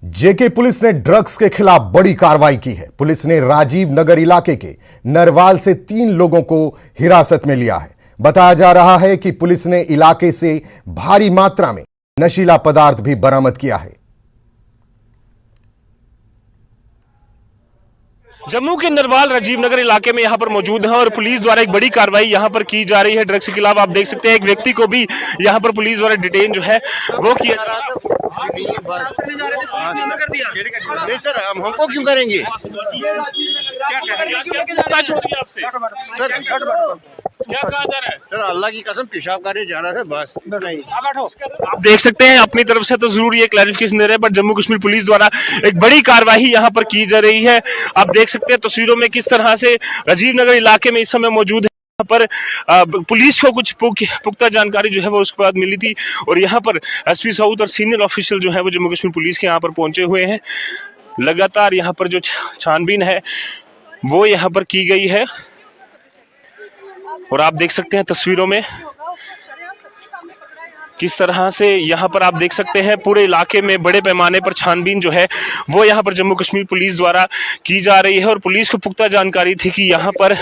जेके police ने drugs के खिलाफ बड़ी कार्रवाई की है। पुलिस ने राजीव नगर इलाके के नरवाल से 3 लोगों को हिरासत में लिया है। बताया जा रहा है कि पुलिस ने इलाके से भारी मात्रा में नशीला पदार्थ भी बरामद किया है। जम्मू के नरवाल राजीव नगर इलाके में यहाँ पर मौजूद है और पुलिस द्वारा एक बड़ी कार्रवाई यहाँ पर की जा रही है ड्रग्स के खिलाफ। आप देख सकते हैं एक व्यक्ति को भी यहाँ पर पुलिस द्वारा डिटेन जो है वो किया जा रहा था। नहीं सर, हमको क्यों करेंगे सर? क्या कहा जा रहा है सर अल्लाह की कसम पेशाब करने जाना था बस। नहीं आप देख सकते हैं अपनी तरफ से तो जरूर ये क्लैरिफिकेशन दे रहे हैं, पर जम्मू कश्मीर पुलिस द्वारा एक बड़ी कार्रवाई यहाँ पर की जा रही है। आप देख सकते हैं तस्वीरों में किस तरह से राजीव नगर इलाके में इस समय मौजूद है। यहाँ पर पुलिस को कुछ पुख्ता जानकारी जो है वो उसके बाद मिली थी और यहाँ पर एसपी साउथ और सीनियर ऑफिशियल जो है वो जम्मू कश्मीर पुलिस के यहाँ पर पहुंचे हुए हैं। लगातार यहाँ पर जो छानबीन है वो यहाँ पर की गई है और आप देख सकते हैं तस्वीरों में किस तरह से यहाँ पर आप देख सकते हैं पूरे इलाके में बड़े पैमाने पर छानबीन जो है वो यहाँ पर जम्मू कश्मीर पुलिस द्वारा की जा रही है। और पुलिस को पुख्ता जानकारी थी कि यहाँ पर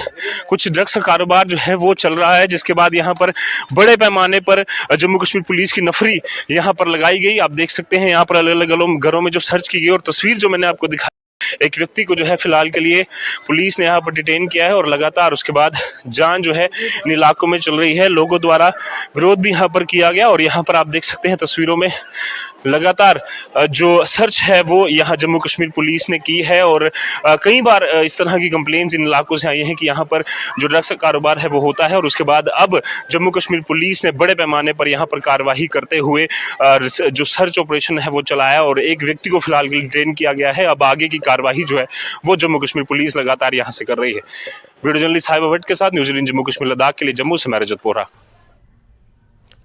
कुछ ड्रग्स का कारोबार जो है वो चल रहा है, जिसके बाद यहाँ पर बड़े पैमाने पर जम्मू कश्मीर पुलिस की नफरी यहाँ पर लगाई गई। आप देख सकते हैं यहाँ पर अलग अलग घरों में जो सर्च की गई और तस्वीर जो मैंने आपको दिखाई, एक व्यक्ति को जो है फिलहाल के लिए पुलिस ने यहाँ पर डिटेन किया है और लगातार उसके बाद जांच जो है इन इलाकों में चल रही है। लोगों द्वारा विरोध भी यहाँ पर किया गया और यहाँ पर आप देख सकते हैं तस्वीरों में लगातार जो सर्च है वो यहाँ जम्मू कश्मीर पुलिस ने की है और कई बार इस तरह की कंप्लेंट्स इन इलाकों से आई हैं कि यहाँ पर जो ड्रग्स का कारोबार है वो होता है। और उसके बाद अब जम्मू कश्मीर पुलिस ने बड़े पैमाने पर यहाँ पर कार्रवाई करते हुए जो सर्च ऑपरेशन है वो चलाया और एक व्यक्ति को फिलहाल डिटेन किया गया है। अब आगे की कार्रवाई जो है वो जम्मू कश्मीर पुलिस लगातार यहाँ से कर रही है। वीडियो जर्नलिस्ट साहिब भट्ट के साथ न्यूजीलैंड जम्मू कश्मीर लद्दाख के लिए जम्मू से मैं रजत पोरा।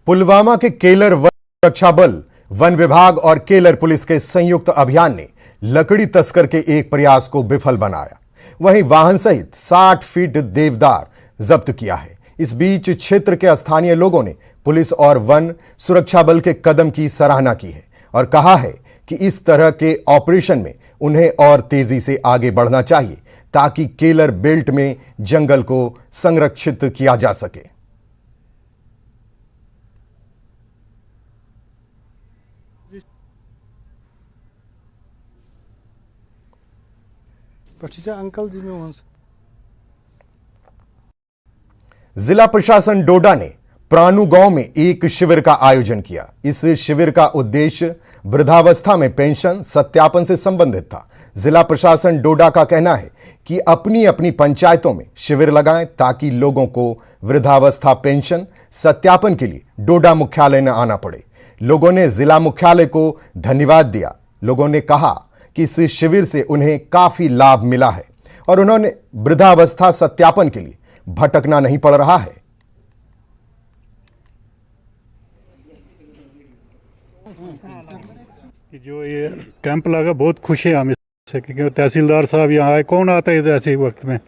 पुलवामा के केलर वन सुरक्षा बल, वन विभाग और केलर पुलिस के संयुक्त अभियान ने लकड़ी तस्कर के एक प्रयास को विफल बनाया। वहीं वाहन सहित 60 फीट देवदार जब्त किया है। इस बीच क्षेत्र के स्थानीय लोगों ने पुलिस और वन सुरक्षा बल के कदम की सराहना की है और कहा है कि इस तरह के ऑपरेशन में उन्हें और तेजी से आगे बढ़ना चाहिए ताकि केलर बेल्ट में जंगल को संरक्षित किया जा सके। अंकल जी में जिला प्रशासन डोडा ने प्राणु गांव में एक शिविर का आयोजन किया। इस शिविर का उद्देश्य वृद्धावस्था में पेंशन सत्यापन से संबंधित था। जिला प्रशासन डोडा का कहना है कि अपनी अपनी पंचायतों में शिविर लगाएं ताकि लोगों को वृद्धावस्था पेंशन सत्यापन के लिए डोडा मुख्यालय न आना पड़े। लोगों ने जिला मुख्यालय को धन्यवाद दिया। लोगों ने कहा कि इस शिविर से उन्हें काफी लाभ मिला है और उन्होंने वृद्धावस्था सत्यापन के लिए भटकना नहीं पड़ रहा है। जो ये कैंप लगा बहुत खुश है हम इससे, क्योंकि तहसीलदार साहब यहाँ आए, कौन आता है ऐसे वक्त में,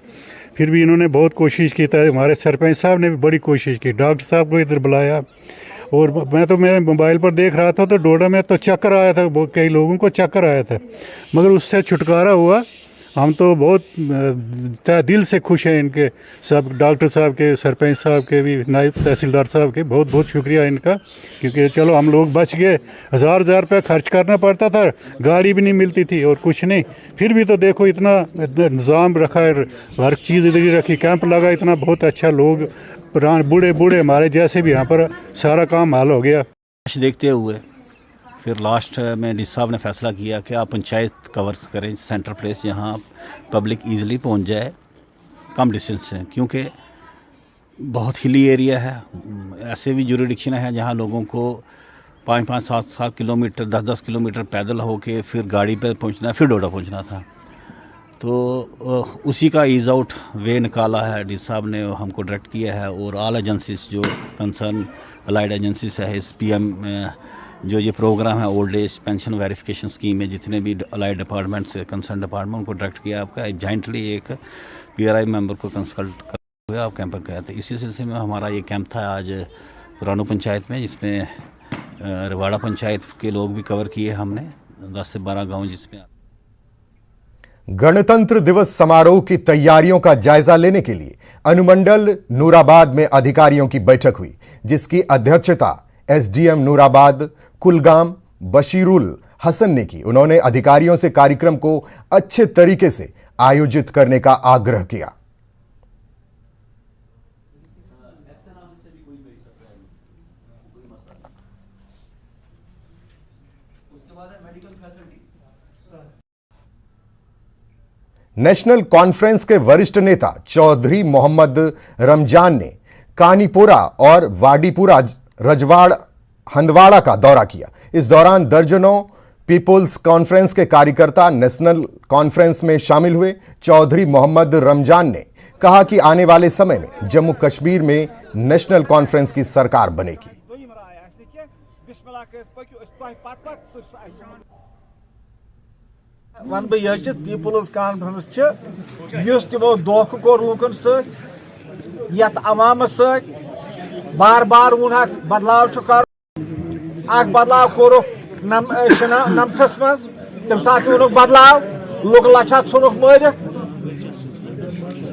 फिर भी इन्होंने बहुत कोशिश की था। हमारे सरपंच साहब ने भी बड़ी कोशिश की, डॉक्टर साहब को इधर बुलाया और मैं तो मेरे मोबाइल पर देख रहा था तो डोडा में तो चक्कर आया था, कई लोगों को चक्कर आया था, मगर उससे छुटकारा हुआ। हम तो बहुत दिल से खुश हैं इनके सब, डॉक्टर साहब के, सरपंच साहब के भी, नायब तहसीलदार साहब के बहुत बहुत शुक्रिया इनका, क्योंकि चलो हम लोग बच गए। हज़ार रुपये खर्च करना पड़ता था, गाड़ी भी नहीं मिलती थी और कुछ नहीं, फिर भी तो देखो इतना निज़ाम रखा है, हर चीज़ इधर ही रखी, कैंप लगा इतना बहुत अच्छा, लोग पुराने बूढ़े बूढ़े हमारे जैसे भी यहाँ पर सारा काम हाल हो गया। देखते हुए फिर लास्ट में डी साहब ने फैसला किया कि आप पंचायत कवर करें, सेंटर प्लेस जहाँ पब्लिक इजीली पहुँच जाए कम डिस्टेंस से, क्योंकि बहुत हिली एरिया है। ऐसे भी जुरिडिक्शन है जहाँ लोगों को 5-5, 7-7 किलोमीटर, 10-10 किलोमीटर पैदल होके फिर गाड़ी पे पहुँचना, फिर डोडा पहुँचना था। तो उसी का ईज़ आउट वे निकाला है डी साहब ने, हमको डायरेक्ट किया है। और ऑल एजेंसीज जो कंसर्न अलाइड एजेंसीज है, इस PM जो ये प्रोग्राम है old age pension verification scheme में, जितने भी अलाइड डिपार्टमेंट से कंसर्न डिपार्टमेंट उनको डायरेक्ट किया आपका जॉइंटली एक PRI मेंबर को कंसल्ट करते हुए आप कैंप पर गए थे। इसी सिलसिले में हमारा ये कैंप था आज रानू पंचायत में, जिसमें रवाड़ा पंचायत के लोग भी कवर किए हमने 10 से 12 गांव जिसमें गणतंत्र दिवस समारोह की तैयारियों का जायजा लेने के लिए अनुमंडल नूराबाद में अधिकारियों की बैठक हुई, जिसकी अध्यक्षता एसडीएम नूराबाद कुलगाम बशीरुल हसन ने की। उन्होंने अधिकारियों से कार्यक्रम को अच्छे तरीके से आयोजित करने का आग्रह किया। नेशनल कॉन्फ्रेंस के वरिष्ठ नेता चौधरी मोहम्मद रमजान ने कानीपुरा और वाडीपुरा रजवाड़ हंदवाड़ा का दौरा किया। इस दौरान दर्जनों पीपुल्स कॉन्फ्रेंस के कार्यकर्ता नेशनल कॉन्फ्रेंस में शामिल हुए। चौधरी मोहम्मद रमजान ने कहा कि आने वाले समय में जम्मू कश्मीर में नेशनल कॉन्फ्रेंस की सरकार बनेगी। वन बह यह पीपुल्स कॉन्फ्रेंस तमो धोख कोर लूकन सत अवामस बार बार वोन बदलाव कर बदलाव कोर नमथस मज तम सात वोन बदलाव लुक लछा ुनक मारित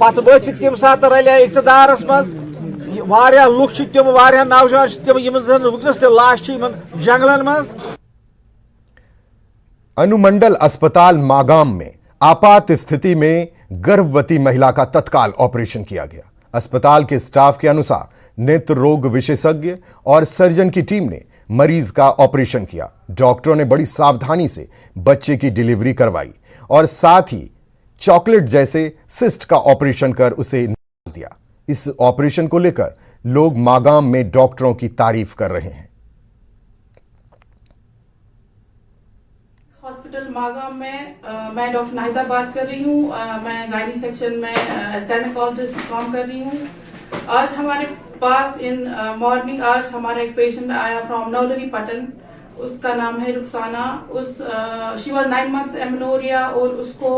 पे वथ तम सात रलिया इकतदारस मज लुक तम नौजवान तम वनस लाश जंगलन मज। अनुमंडल अस्पताल मागाम में आपात स्थिति में गर्भवती महिला का तत्काल ऑपरेशन किया गया। अस्पताल के स्टाफ के अनुसार नेत्र रोग विशेषज्ञ और सर्जन की टीम ने मरीज का ऑपरेशन किया। डॉक्टरों ने बड़ी सावधानी से बच्चे की डिलीवरी करवाई और साथ ही चॉकलेट जैसे सिस्ट का ऑपरेशन कर उसे निकाल दिया। इस ऑपरेशन को लेकर लोग मागाम में डॉक्टरों की तारीफ कर रहे हैं। हॉस्पिटल मागाम में मैं डॉक्टर नाहिदा बात कर रही हूँ। मैं गायनी सेक्शन में गायनेकोलॉजिस्ट काम कर रही हूँ। आज हमारे पास इन मॉर्निंग आज हमारा एक पेशेंट आया फ्रॉम नौलरी पटन। उसका नाम है Rukhsana. She was 9 months amenorrhoea और उसको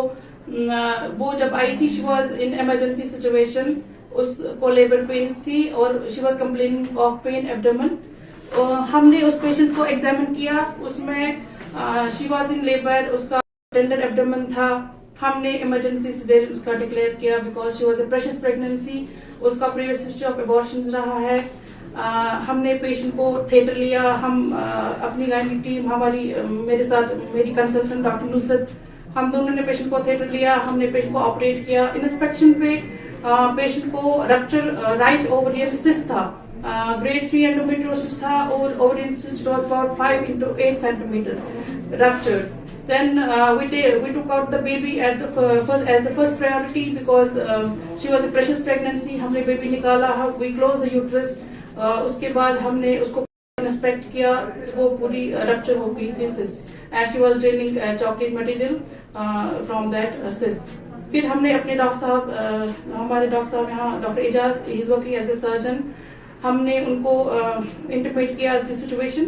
वो जब आई थी she was in emergency situation. उसको लेबर पेन्स थी और she was complaining of pen abdomen. हमने उस पेशेंट को एग्जामिन किया। उसमें शी वाज इन लेबर, उसका टेंडर एब्डोमेन था। हमने इमरजेंसी सिजेरियन उसका डिक्लेयर किया because she was a precious pregnancy. उसका प्रीवियस हिस्ट्री ऑफ एबॉर्शंस रहा है। हमने पेशेंट को थिएटर लिया। हम अपनी गायनी टीम हमारी मेरे साथ मेरी कंसल्टेंट डॉक्टर नुसरत, हम दोनों ने पेशेंट को थिएटर लिया। हमने पेशेंट को ऑपरेट किया। इंस्पेक्शन पे पेशेंट को रप्चर राइट ओवरियन सिस्ट था, grade 3 endometriosis था और ovarian cyst was about 5 into 8 centimeter ruptured. Then we took out the baby as the first priority because she was a precious pregnancy. हमने baby निकाला, we closed the uterus. उसके बाद हमने उसको inspect किया, वो पूरी रप्चर हो गई थी cyst and she was draining chocolate material from that cyst. फिर हमने अपने डॉक्टर साहब हमारे डॉक्टर साहब यहाँ doctor Ejaz he is working as a surgeon. हमने उनको इंटीमेट किया द सिचुएशन।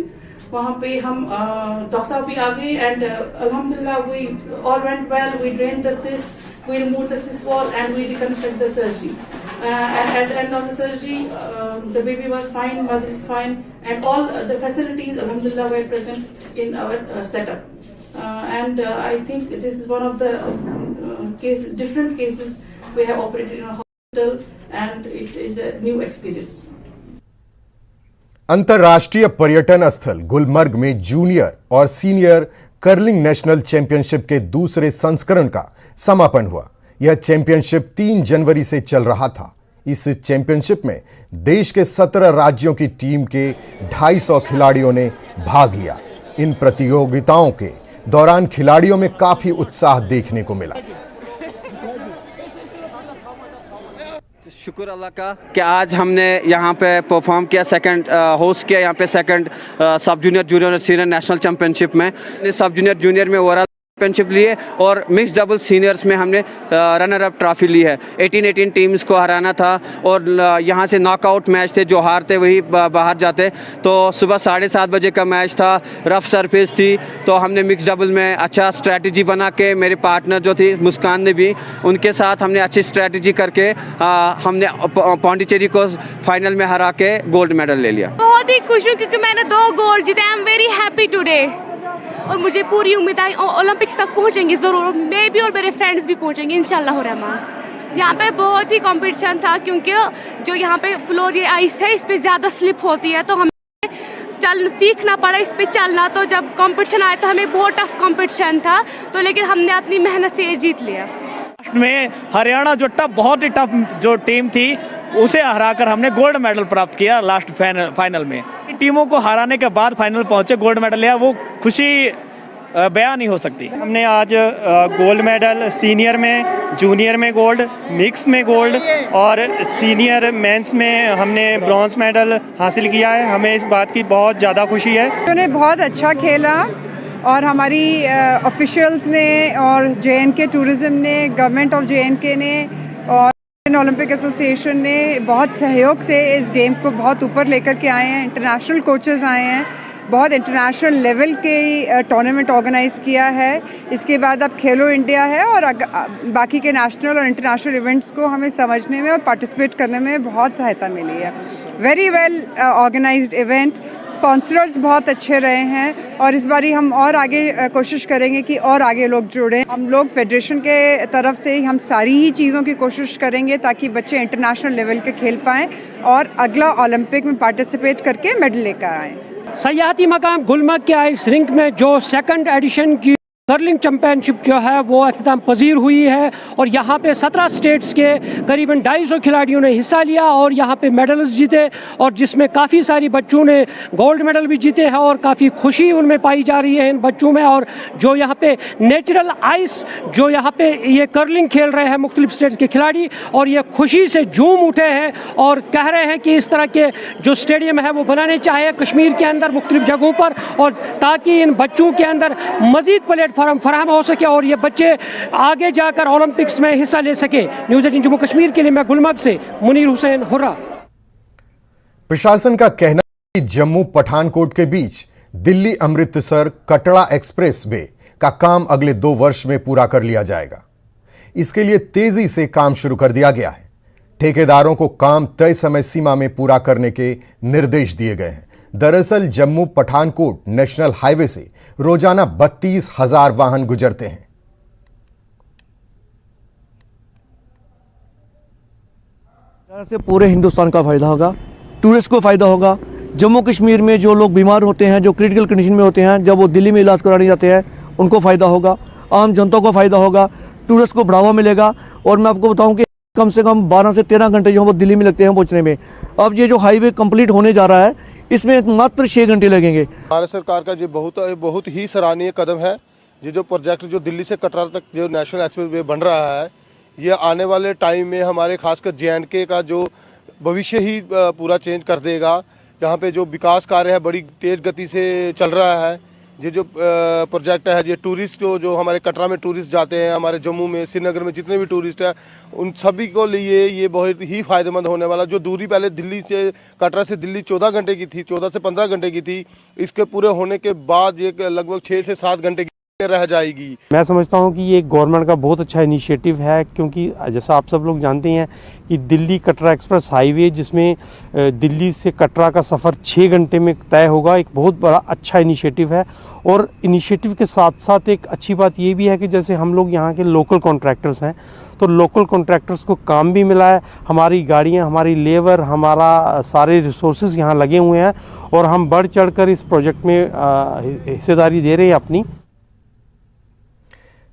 वहाँ पे हम डॉक्टर साहब भी आ गए एंड अल्हम्दुलिल्लाह we all went well. We drained the cyst, we removed the cyst wall and we reconstructed the surgery. And at the end of the surgery, the baby was fine, mother is fine, and all the facilities, alhamdulillah, were present in our setup. And I think this is one of the different cases we have operated in a hospital, and it is a new experience. अंतर्राष्ट्रीय पर्यटन स्थल गुलमर्ग में junior और senior curling national championship के दूसरे संस्करण का समापन हुआ। यह चैंपियनशिप 3 जनवरी से चल रहा था। इस चैंपियनशिप में देश के 17 राज्यों की टीम के 250 खिलाड़ियों ने भाग लिया। इन प्रतियोगिताओं के दौरान खिलाड़ियों में काफी उत्साह देखने को मिला। शुक्र अल्लाह का कि आज हमने यहाँ पे परफॉर्म किया, सेकंड होस्ट किया यहाँ पे सेकंड सब जूनियर जूनियर और सीनियर नेशनल चैंपियनशिप में। सब जूनियर जूनियर में ओवरऑल चैंपियनशिप लिए और मिक्स डबल सीनियर्स में हमने रनर अप ट्रॉफी ली है। 18 टीम्स को हराना था और यहाँ से नॉकआउट मैच थे, जो हारते वही बाहर जाते। तो सुबह 7:30 बजे का मैच था, रफ सरफेस थी, तो हमने मिक्स डबल में अच्छा स्ट्रैटेजी बना के, मेरे पार्टनर जो थी मुस्कान ने भी, उनके साथ हमने अच्छी स्ट्रैटेजी करके हमने पौंडीचेरी को फाइनल में हरा के गोल्ड मेडल ले लिया। बहुत ही खुश हूँ क्योंकि मैंने 2 गोल्ड जीते। I am very happy today. और मुझे पूरी उम्मीद है ओलंपिक्स तक पहुंचेंगे ज़रूर। मैं भी और मेरे फ्रेंड्स भी पहुंचेंगे इंशाल्लाह रहमान। यहाँ पे बहुत ही कंपटीशन था क्योंकि जो यहाँ पे फ्लोर ये आइस है इस पे ज़्यादा स्लिप होती है, तो हमें सीखना पड़ा इस पे चलना। तो जब कंपटीशन आया तो हमें बहुत टफ कंपटीशन था, तो लेकिन हमने अपनी मेहनत से ये जीत लिया। में हरियाणा जो बहुत ही टफ जो टीम थी उसे हराकर हमने गोल्ड मेडल प्राप्त किया लास्ट फाइनल में। टीमों को हराने के बाद फाइनल पहुंचे, गोल्ड मेडल लिया, वो खुशी बयान नहीं हो सकती। हमने आज गोल्ड मेडल सीनियर में, जूनियर में गोल्ड, मिक्स में गोल्ड और सीनियर मेंस में हमने ब्रॉन्ज मेडल हासिल किया है। हमें इस बात की बहुत ज़्यादा खुशी है। उन्होंने बहुत अच्छा खेला और हमारी ऑफिशियल्स ने और JNK टूरिज़्म ने, गवर्नमेंट ऑफ JNK ने और इंडियन ओलंपिक एसोसिएशन ने बहुत सहयोग से इस गेम को बहुत ऊपर लेकर के आए हैं। इंटरनेशनल कोचेज़ आए हैं, बहुत इंटरनेशनल लेवल के टूर्नामेंट ऑर्गेनाइज किया है। इसके बाद अब खेलो इंडिया है और बाकी के नेशनल और इंटरनेशनल इवेंट्स को हमें समझने में और पार्टिसिपेट करने में बहुत सहायता मिली है। Very well organised event, sponsors बहुत अच्छे रहे हैं और इस बारी हम और आगे कोशिश करेंगे कि और आगे लोग जुड़ें। हम लोग फेडरेशन के तरफ से हम सारी ही चीज़ों की कोशिश करेंगे ताकि बच्चे इंटरनेशनल लेवल के खेल पाएँ और अगला ओलंपिक में पार्टिसिपेट करके मेडल लेकर आएँ। सयाहती मकाम गुलमर्ग के आइस रिंक में जो सेकंड एडिशन की कर्लिंग चैंपियनशिप जो है वो अख्ताम पजीर हुई है और यहाँ पे 17 स्टेट्स के करीबन 250 खिलाड़ियों ने हिस्सा लिया और यहाँ पे मेडल्स जीते और जिसमें काफ़ी सारी बच्चों ने गोल्ड मेडल भी जीते हैं और काफ़ी खुशी उनमें पाई जा रही है इन बच्चों में। और जो यहाँ पे नेचुरल आइस जो यहाँ पे ये कर्लिंग खेल रहे हैं मुख्तलिफ स्टेट्स के खिलाड़ी और ये खुशी से झूम उठे हैं और कह रहे हैं कि इस तरह के जो स्टेडियम है वो बनाने चाहिए कश्मीर के अंदर मुख्तलिफ जगहों पर, और ताकि इन बच्चों के अंदर मज़ीद प्लेटफॉर्म फराहम हो सके और ये बच्चे आगे जाकर ओलंपिक्स में हिस्सा ले सके। न्यूज़ 18 जम्मू कश्मीर के लिए मैं गुलमर्ग से मुनीर हुसैन हुर्रा। प्रशासन का कहना है कि जम्मू पठानकोट के बीच दिल्ली अमृतसर कटरा एक्सप्रेस वे का काम अगले 2 वर्ष में पूरा कर लिया जाएगा। इसके लिए तेजी से काम शुरू कर दिया गया है। ठेकेदारों को काम तय समय सीमा में पूरा करने के निर्देश दिए गए हैं। दरअसल जम्मू पठानकोट नेशनल हाईवे से रोजाना 32,000 वाहन गुजरते हैं। से पूरे हिंदुस्तान का फायदा होगा, टूरिस्ट को फायदा होगा। जम्मू कश्मीर में जो लोग बीमार होते हैं, जो क्रिटिकल कंडीशन में होते हैं, जब वो दिल्ली में इलाज कराने जाते हैं उनको फ़ायदा होगा, आम जनता को फ़ायदा होगा, टूरिस्ट को बढ़ावा मिलेगा। और मैं आपको बताऊं कि कम से कम 12 से 13 घंटे जो है वो दिल्ली में लगते हैं पहुंचने में। अब ये जो हाईवे कंप्लीट होने जा रहा है इसमें मात्र 6 घंटे लगेंगे। भारत सरकार का ये बहुत ही सराहनीय कदम है। ये जो प्रोजेक्ट जो दिल्ली से कटरा तक जो नेशनल एक्सप्रेस वे बन रहा है, ये आने वाले टाइम में हमारे खासकर JNK का जो भविष्य ही पूरा चेंज कर देगा। यहाँ पे जो विकास कार्य है बड़ी तेज़ गति से चल रहा है। ये जो प्रोजेक्ट है, ये टूरिस्ट जो हमारे कटरा में टूरिस्ट जाते हैं, हमारे जम्मू में, श्रीनगर में जितने भी टूरिस्ट हैं, उन सभी को लिए ये बहुत ही फ़ायदेमंद होने वाला। जो दूरी पहले दिल्ली से कटरा से दिल्ली 14 घंटे की थी, 14 से 15 घंटे की थी, इसके पूरे होने के बाद ये लगभग 6 से 7 घंटे रह जाएगी। मैं समझता हूं कि ये गवर्नमेंट का बहुत अच्छा इनिशिएटिव है, क्योंकि जैसा आप सब लोग जानते हैं कि दिल्ली कटरा एक्सप्रेस हाईवे जिसमें दिल्ली से कटरा का सफ़र 6 घंटे में तय होगा, एक बहुत बड़ा अच्छा इनिशिएटिव है। और इनिशिएटिव के साथ साथ एक अच्छी बात ये भी है कि जैसे हम लोग यहाँ के लोकल कॉन्ट्रैक्टर्स हैं, तो लोकल कॉन्ट्रैक्टर्स को काम भी मिला है। हमारी गाड़ियाँ, हमारी लेबर, हमारा सारे रिसोर्सेज यहाँ लगे हुए हैं और हम बढ़ चढ़ कर इस प्रोजेक्ट में हिस्सेदारी दे रहे हैं अपनी।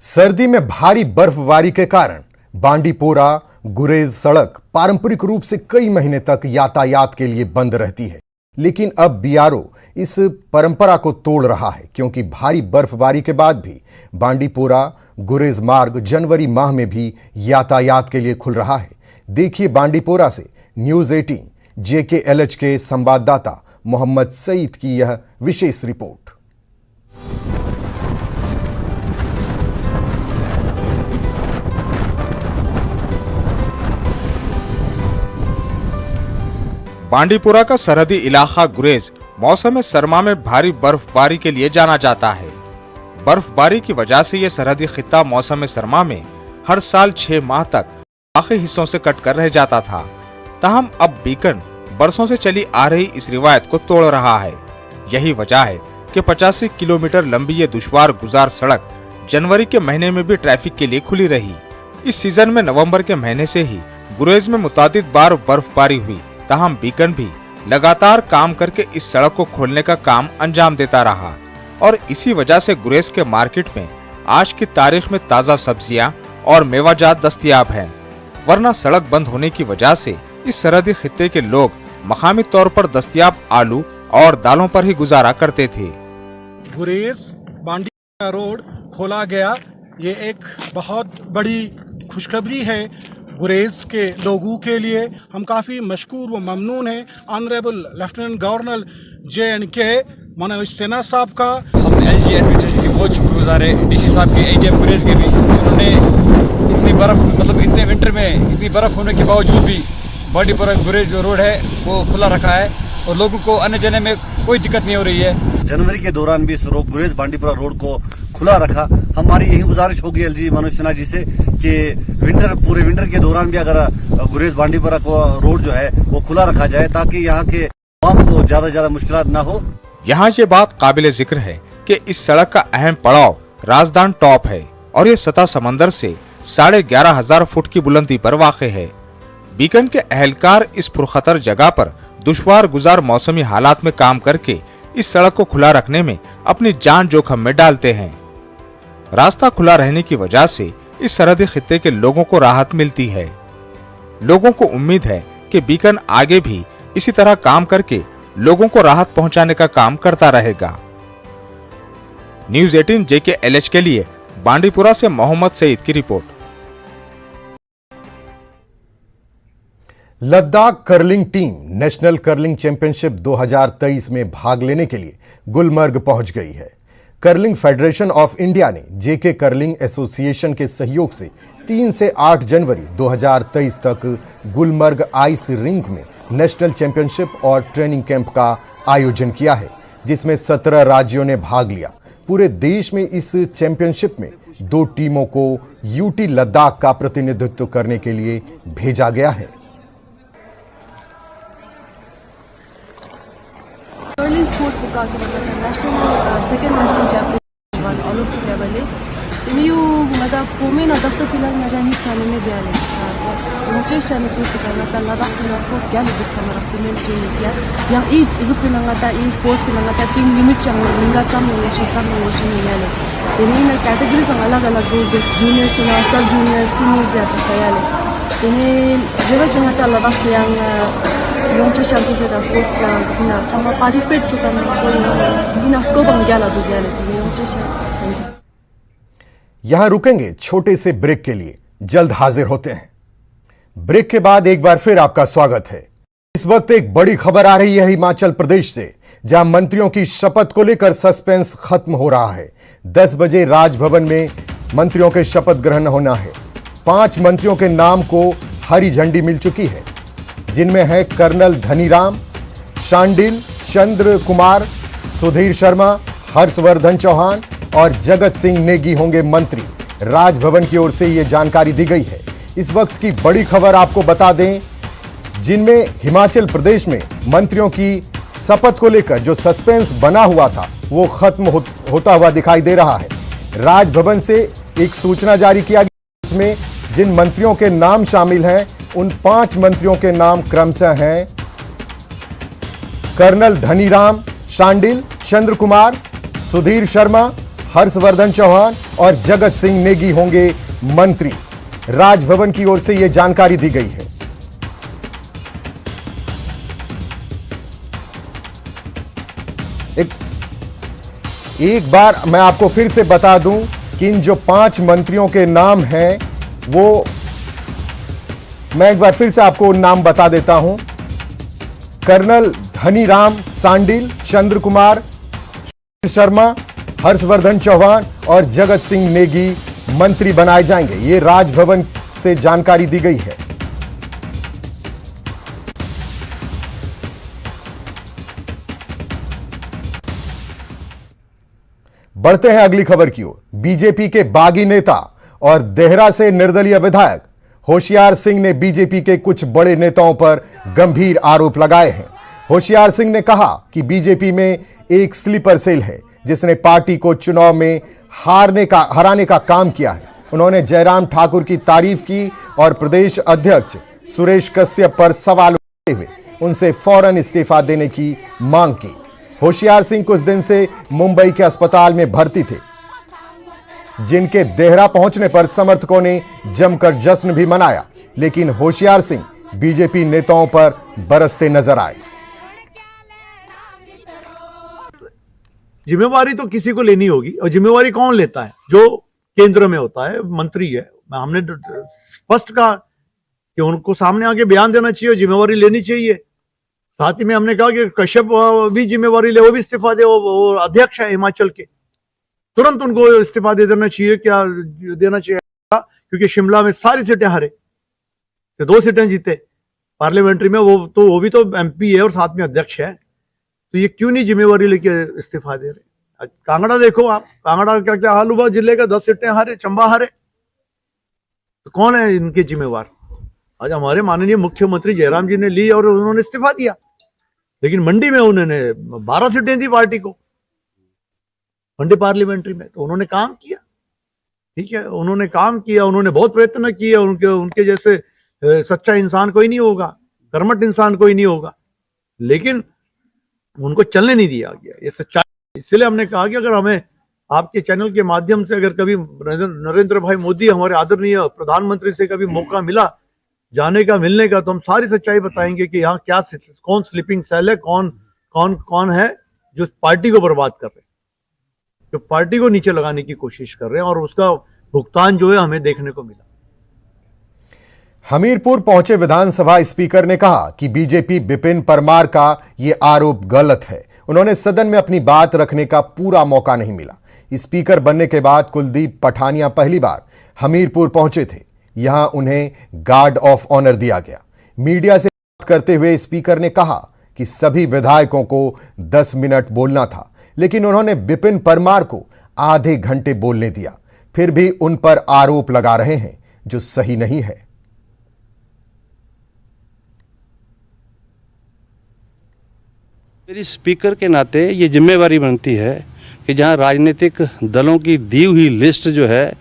सर्दी में भारी बर्फबारी के कारण बांडीपोरा गुरेज सड़क पारंपरिक रूप से कई महीने तक यातायात के लिए बंद रहती है, लेकिन अब BRO इस परंपरा को तोड़ रहा है, क्योंकि भारी बर्फबारी के बाद भी बांडीपोरा गुरेज मार्ग जनवरी माह में भी यातायात के लिए खुल रहा है। देखिए बांडीपोरा से न्यूज़ 18 JKLH के संवाददाता मोहम्मद सईद की यह विशेष रिपोर्ट। बांडीपुरा का सरहदी इलाका गुरेज मौसम सरमा में भारी बर्फबारी के लिए जाना जाता है। बर्फबारी की वजह से यह सरहदी खित्ता मौसम सरमा में हर साल 6 माह तक बाकी हिस्सों से कट कर रह जाता था। ताहम अब बीकन बरसों से चली आ रही इस रिवायत को तोड़ रहा है। यही वजह है कि 85 किलोमीटर लंबी ये दुश्वार गुजार सड़क जनवरी के महीने में भी ट्रैफिक के लिए खुली रही। इस सीजन में नवंबर के महीने से ही गुरेज में मुतादिद बार बर्फबारी हुई, ताहम बीकन भी लगातार काम करके इस सड़क को खोलने का काम अंजाम देता रहा और इसी वजह से गुरेज के मार्केट में आज की तारीख में ताज़ा सब्जियां और मेवाजात दस्तयाब हैं, वरना सड़क बंद होने की वजह से इस सरहदी खित्ते के लोग मकामी तौर पर दस्तयाब आलू और दालों पर ही गुजारा करते थे। गुरेज बांडी का रोड खोला गया, ये एक बहुत बड़ी खुशखबरी है गुरेज के लोगों के लिए। हम काफ़ी मशकूर व ममनून हैं honourable lieutenant governor J&K Manoj Sinha साहब का। हम LG एडमिनिस्ट्रेशन के बहुत शुक्रगुजार है, DC साहब के, AGM गुरेज के भी, जिन्होंने इतनी बर्फ मतलब इतने विंटर में इतनी बर्फ होने के बावजूद भी बांडीपुरा गुरेज जो रोड है वो खुला रखा है और लोगों को आने जाने में कोई दिक्कत नहीं हो रही है। जनवरी के दौरान भी इस गुरेज बांडीपुरा रोड को खुला रखा। हमारी यही गुजारिश होगी LG मनोज सिन्हा जी से कि पूरे विंटर के दौरान भी अगर गुरेज बांडीपुरा को रोड जो है वो खुला रखा जाए ताकि यहाँ के आवाम को ज्यादा मुश्किलात न हो। यहाँ ये बात काबिले जिक्र है कि इस सड़क का अहम पड़ाव राजदान टॉप है और ये सतह समंदर से 11,500 फुट की बुलंदी पर वाक़ है। बीकन के अहलकार इस पुरखतर जगह पर दुश्वार गुजार मौसमी हालात में काम करके इस सड़क को खुला रखने में अपनी जान जोखिम में डालते हैं। रास्ता खुला रहने की वजह से इस सरहदी खित्ते के लोगों को राहत मिलती है। लोगों को उम्मीद है कि बीकन आगे भी इसी तरह काम करके लोगों को राहत पहुंचाने का काम करता रहेगा। न्यूज़ 18 JKLH के लिए बांडीपुरा से मोहम्मद सईद की report. Ladakh curling team national curling championship 2023 में भाग लेने के लिए गुलमर्ग पहुंच गई है। कर्लिंग फेडरेशन ऑफ इंडिया ने JK कर्लिंग एसोसिएशन के सहयोग से 3 से 8 जनवरी 2023 तक गुलमर्ग आइस रिंक में नेशनल चैंपियनशिप और ट्रेनिंग कैंप का आयोजन किया है, जिसमें 17 राज्यों ने भाग लिया। पूरे देश में इस चैंपियनशिप में 2 टीमों को UT लद्दाख का प्रतिनिधित्व करने के लिए भेजा गया है। Curling sports national second national champion Olympic level है तिनी मतलब पोमे ना 10 फिलहाल मजानी स्थान में दिया ले मुझे शाने कुछ करना था लद्दाख से उसको क्या लिख समरा फीमेल टीम किया या इज पिलंगाता ई स्पोर्ट्स पिलंगाता टीम लिमिट चंगा चंगा शिक्षण ले तिनी ना कैटेगरीज अलग-अलग जूनियर सीनियर सब जूनियर सीनियर जाते हैं तिनी जेवा चंगा लद्दाख से 용체 샴푸세다 스포츠가 그냥 정말 파티스페이트 조금 이나 스코방 ग्याला दो ग्याला 용체 샴। यहां रुकेंगे छोटे से ब्रेक के लिए, जल्द हाजिर होते हैं। ब्रेक के बाद एक बार फिर आपका स्वागत है। इस वक्त एक बड़ी खबर आ रही है हिमाचल प्रदेश से, जहां मंत्रियों की शपथ को लेकर सस्पेंस खत्म हो रहा है। 10 बजे राजभवन में मंत्रियों के शपथ ग्रहण होना है। 5 मंत्रियों के नाम को हरी झंडी मिल चुकी है, जिनमें है कर्नल धनीराम शांडिल, चंद्र कुमार, सुधीर शर्मा, हर्षवर्धन चौहान और जगत सिंह नेगी होंगे मंत्री। राजभवन की ओर से यह जानकारी दी गई है। इस वक्त की बड़ी खबर आपको बता दें, जिनमें हिमाचल प्रदेश में मंत्रियों की शपथ को लेकर जो सस्पेंस बना हुआ था वो खत्म होता हुआ दिखाई दे रहा है। राजभवन से एक सूचना जारी किया गया, इसमें जिन मंत्रियों के नाम शामिल हैं उन 5 मंत्रियों के नाम क्रमशः हैं कर्नल धनीराम शांडिल, चंद्र कुमार, सुधीर शर्मा, हर्षवर्धन चौहान और जगत सिंह नेगी होंगे मंत्री। राजभवन की ओर से यह जानकारी दी गई है। एक बार मैं आपको फिर से बता दूं कि इन जो 5 मंत्रियों के नाम हैं वो मैं एक बार फिर से आपको नाम बता देता हूं। कर्नल धनीराम शांडिल, चंद्र कुमार शर्मा, हर्षवर्धन चौहान और जगत सिंह नेगी मंत्री बनाए जाएंगे। ये राजभवन से जानकारी दी गई है। बढ़ते हैं अगली खबर की ओर। बीजेपी के बागी नेता और देहरा से निर्दलीय विधायक होशियार सिंह ने बीजेपी के कुछ बड़े नेताओं पर गंभीर आरोप लगाए हैं। होशियार सिंह ने कहा कि बीजेपी में एक स्लीपर सेल है जिसने पार्टी को चुनाव में हराने का काम किया है। उन्होंने जयराम ठाकुर की तारीफ की और प्रदेश अध्यक्ष सुरेश कश्यप पर सवाल उठाते हुए उनसे फौरन इस्तीफा देने की मांग की। होशियार सिंह कुछ दिन से मुंबई के अस्पताल में भर्ती थे, जिनके देहरा पहुंचने पर समर्थकों ने जमकर जश्न भी मनाया, लेकिन होशियार सिंह बीजेपी नेताओं पर बरसते नजर आए। जिम्मेवारी तो किसी को लेनी होगी, और जिम्मेवारी कौन लेता है? जो केंद्र में होता है, मंत्री है। हमने स्पष्ट कहा कि उनको सामने आके बयान देना चाहिए, जिम्मेवारी लेनी चाहिए। साथ ही में हमने कहा कि कश्यप भी जिम्मेवारी ले, वो भी इस्तीफा दे, वो अध्यक्ष है हिमाचल के, तुरंत उनको इस्तीफा दे देना चाहिए। क्या देना चाहिए? क्योंकि शिमला में सारी सीटें हारे, तो 2 सीटें जीते पार्लियामेंट्री में, वो भी तो MP है और साथ में अध्यक्ष है, तो ये क्यों नहीं जिम्मेवारी लेके इस्तीफा दे रहे? कांगड़ा देखो आप, कांगड़ा का क्या हाल हुआ, जिले का 10 सीटें हारे, चंबा हारे, तो कौन है इनके जिम्मेवार? आज हमारे माननीय मुख्यमंत्री जयराम जी ने ली और उन्होंने इस्तीफा दिया, लेकिन मंडी में उन्होंने 12 सीटें दी पार्टी को, मंडी पार्लियामेंट्री में, तो उन्होंने काम किया। ठीक है, उन्होंने काम किया, उन्होंने बहुत प्रयत्न किए। उनके जैसे सच्चा इंसान कोई नहीं होगा, कर्मठ इंसान कोई नहीं होगा, लेकिन उनको चलने नहीं दिया गया, ये सच्चाई। इसलिए हमने कहा कि अगर हमें आपके चैनल के माध्यम से अगर कभी नरेंद्र भाई मोदी, हमारे आदरणीय प्रधानमंत्री से कभी मौका मिला जाने का, मिलने का, तो हम सारी सच्चाई बताएंगे कि यहाँ क्या, कौन स्लीपिंग सेल है, कौन है जो पार्टी को बर्बाद कर रहे हैं, जो पार्टी को नीचे लगाने की कोशिश कर रहे हैं, और उसका भुगतान जो है हमें देखने को मिला। हमीरपुर पहुंचे विधानसभा स्पीकर ने कहा कि बीजेपी विपिन परमार का यह आरोप गलत है। उन्होंने सदन में अपनी बात रखने का पूरा मौका नहीं मिला। स्पीकर बनने के बाद कुलदीप पठानिया पहली बार हमीरपुर पहुंचे थे। यहां उन्हें गार्ड ऑफ ऑनर दिया गया। मीडिया से बात करते हुए स्पीकर ने कहा कि सभी विधायकों को 10 मिनट बोलना था, लेकिन उन्होंने विपिन परमार को आधे घंटे बोलने दिया। फिर भी उन पर आरोप लगा रहे हैं, जो सही नहीं है। मेरी स्पीकर के नाते ये जिम्मेवारी बनती है कि जहां राजनीतिक दलों की दी हुई लिस्ट जो है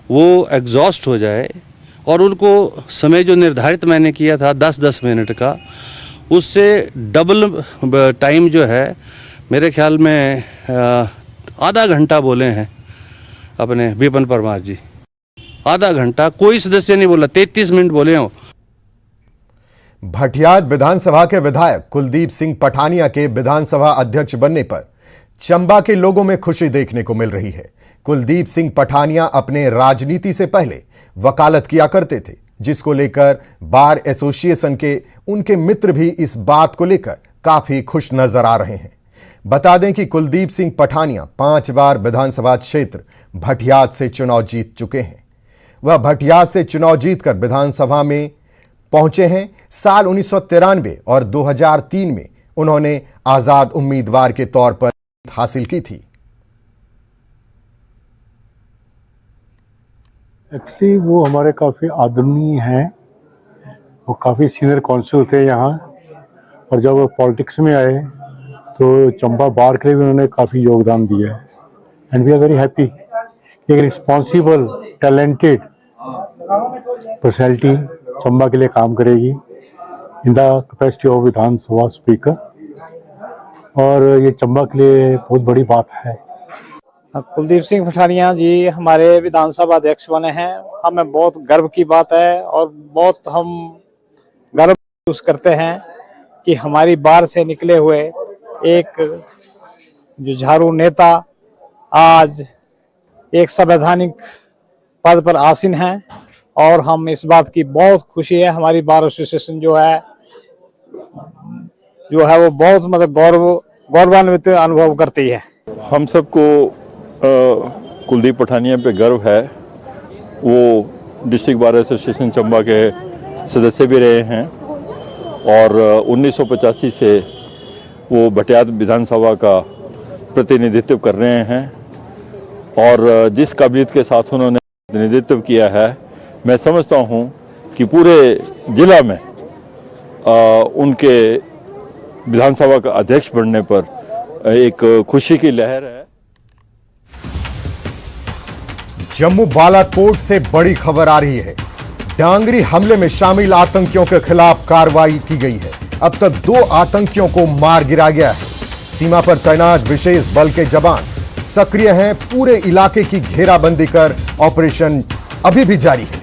वो एग्जॉस्ट हो जाए, और उनको समय जो निर्धारित मैंने किया था 10-10 मिनट का, उससे डबल टाइम जो है, मेरे ख्याल में आधा घंटा बोले हैं अपने विपिन परमार जी। आधा घंटा कोई सदस्य नहीं बोला, 33 मिनट बोले हो। भटियात विधानसभा के विधायक कुलदीप सिंह पठानिया के विधानसभा अध्यक्ष बनने पर चंबा के लोगों में खुशी देखने को मिल रही है। कुलदीप सिंह पठानिया अपने राजनीति से पहले वकालत किया करते थे, जिसको लेकर बार एसोसिएशन के उनके मित्र भी इस बात को लेकर काफी खुश नजर आ रहे हैं। बता दें कि कुलदीप सिंह पठानिया 5 बार विधानसभा क्षेत्र भटियात से चुनाव जीत चुके हैं। वह भटियात से चुनाव जीतकर विधानसभा में पहुंचे हैं। साल 1993 और 2003 में उन्होंने आजाद उम्मीदवार के तौर पर हासिल की थी। एक्चुअली वो हमारे काफ़ी आदरणीय हैं, वो काफ़ी सीनियर काउंसिल थे यहाँ, और जब वो पॉलिटिक्स में आए तो चंबा बार के लिए भी उन्होंने काफ़ी योगदान दिया है। And we are very happy कि एक रिस्पॉन्सिबल टैलेंटेड पर्सनैलिटी चंबा के लिए काम करेगी in the capacity of Vidhan Sabha speaker, और ये चंबा के लिए बहुत बड़ी बात है। कुलदीप सिंह पठानिया जी हमारे विधानसभा अध्यक्ष बने हैं, हमें बहुत गर्व की बात है, और बहुत हम गर्व महसूस करते हैं कि हमारी बार से निकले हुए एक जुझारू नेता आज एक संवैधानिक पद पर आसीन हैं, और हम इस बात की बहुत खुशी है। हमारी बार एसोसिएशन जो है वो बहुत मतलब गौरवान्वित अनुभव करती है। हम सबको कुलदीप पठानिया पे गर्व है। वो डिस्ट्रिक्ट बार एसोसिएशन चंबा के सदस्य भी रहे हैं, और 1985 से वो भटियात विधानसभा का प्रतिनिधित्व कर रहे हैं, और जिस काबिलियत के साथ उन्होंने प्रतिनिधित्व किया है, मैं समझता हूं कि पूरे जिला में उनके विधानसभा का अध्यक्ष बनने पर एक खुशी की लहर है। जम्मू बालाकोट से बड़ी खबर आ रही है। डांगरी हमले में शामिल आतंकियों के खिलाफ कार्रवाई की गई है। अब तक 2 आतंकियों को मार गिराया गया है। सीमा पर तैनात विशेष बल के जवान सक्रिय हैं। पूरे इलाके की घेराबंदी कर ऑपरेशन अभी भी जारी है।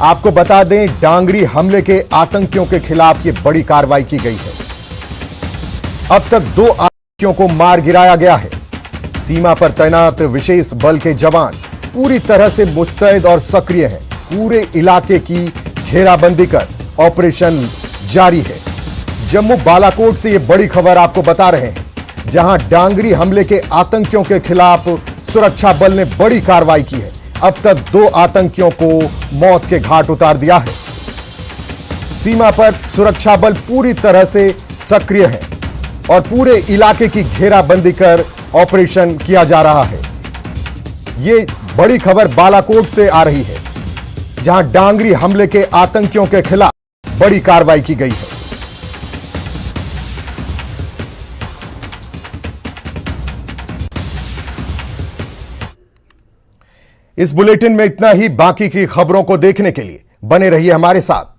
आपको बता दें, डांगरी हमले के आतंकियों के खिलाफ यह बड़ी कार्रवाई की गई है। अब तक 2 आतंकियों को मार गिराया गया है। सीमा पर तैनात विशेष बल के जवान पूरी तरह से मुस्तैद और सक्रिय हैं। पूरे इलाके की घेराबंदी कर ऑपरेशन जारी है। जम्मू बालाकोट से यह बड़ी खबर आपको बता रहे हैं, जहां डांगरी हमले के आतंकियों के खिलाफ सुरक्षा बल ने बड़ी कार्रवाई की है। अब तक 2 आतंकियों को मौत के घाट उतार दिया है। सीमा पर सुरक्षा बल पूरी तरह से सक्रिय है और पूरे इलाके की घेराबंदी कर ऑपरेशन किया जा रहा है। ये बड़ी खबर बालाकोट से आ रही है, जहां डांगरी हमले के आतंकियों के खिलाफ बड़ी कार्रवाई की गई है। इस बुलेटिन में इतना ही। बाकी की खबरों को देखने के लिए बने रहिए हमारे साथ।